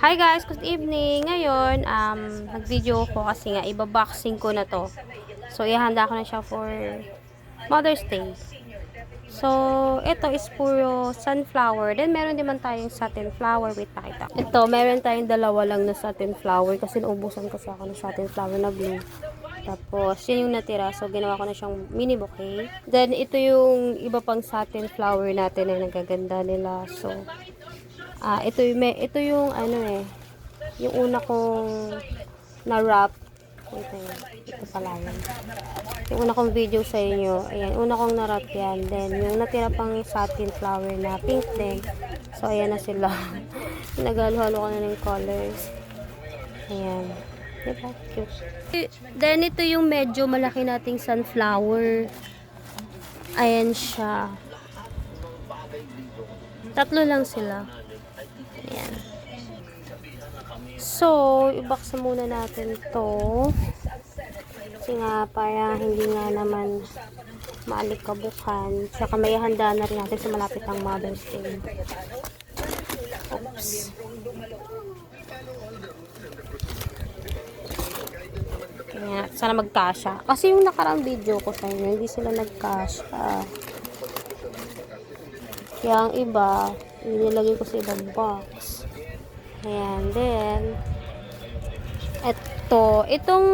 Hi guys, good evening. Ngayon, nag-video ko kasi nga ibaboxing ko na to. So, ihanda ko na siya for Mother's Day. So, ito is puro sunflower. Then, meron din man tayong satin flower. Wait, pakita. Ito, meron tayong dalawa lang na satin flower kasi naubusan kasi ako ng satin flower na blue. Tapos, yun yung natira. So, ginawa ko na siyang mini bouquet. Then, ito yung iba pang satin flower natin na nagaganda nila. So, ito yung ano yung una kong na-wrap. Ito pala yan. Yung una kong video sa inyo, ayan, una kong na-wrap yan. Then, yung natira pang satin flower na pink din. So, ayan na sila. Naghalo-halo ko na ng colors. Ayan. Diba? Cute. Then, ito yung medyo malaki nating sunflower. Ayan siya. Tatlo lang sila. Ayan. So, i-box muna natin to. Kasi nga, para hindi nga naman maalikabukan. Tsaka may handa na rin natin sa malapit ang Mother's Day. Oops. Ayan. Sana magkasya. Kasi yung nakaraang video ko sa inyo, hindi sila nagkasya. Kaya ang iba, inilagay ko sa ibang box. Ayan, then, itong,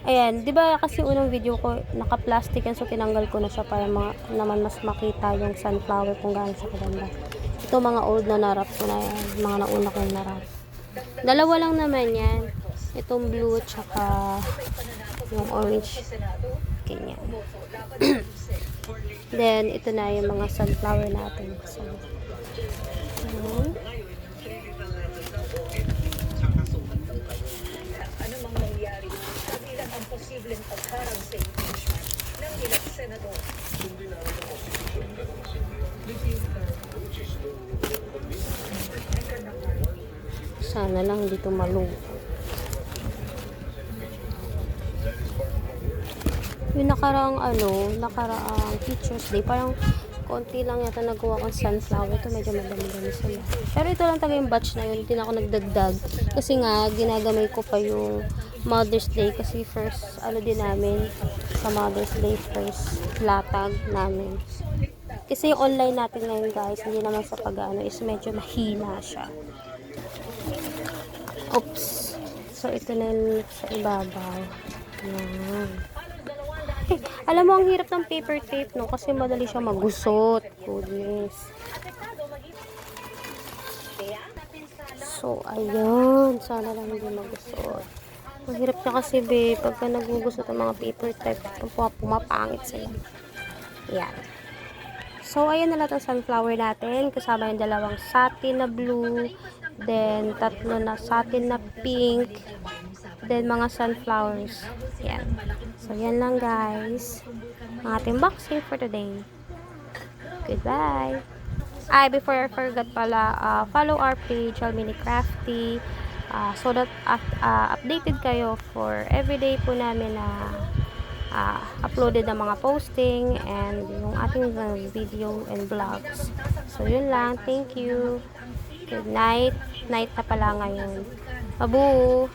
ayan, di ba kasi unang video ko, naka-plastic yan, so tinanggal ko na siya para naman mas makita yung sunflower kung gaano siya kaganda. Ito mga old na narap ko na yan, mga nauna kong narap. Dalawa lang naman yan. Itong blue, tsaka yung orange. Ganyan. Then, ito na yung mga sunflower natin. So, sana lang dito malungkot. Yung nakaraang Teacher's Day, parang konti lang yata nagawa kong sunflower. Ito medyo madami-dami sila. Pero ito lang taga yung batch na yun. Hindi na ako nagdagdag. Kasi nga, ginagamay ko pa yung Mother's Day. Kasi first, din namin sa Mother's Day, first latag namin. Kasi yung online natin ngayon guys, hindi naman sa pag-ano, is medyo mahina siya. Oops. So, ito na yung sa ibabaw. Ayan. Alam mo, ang hirap ng paper tape, no? Kasi madali siya magusot. Goodness. So, ayan. Sana lang hindi magusot. Ang hirap niya kasi, babe. Pagka nagugusot ang mga paper tape, pumapangit sila. Ayan. So, ayan na lahat ang sunflower natin. Kasama yung dalawang satin na blue. Then, tatlo na satin na pink. Then, mga sunflowers. Ayan. So, yan lang guys. Ang ating boxing for today. Goodbye. Before I forgot pala, follow our page, Almini Crafty. So that updated kayo for everyday po namin na uploaded na mga posting and yung ating video and vlogs. So, yun lang. Thank you. Good night. Night na pala ngayon. Babu!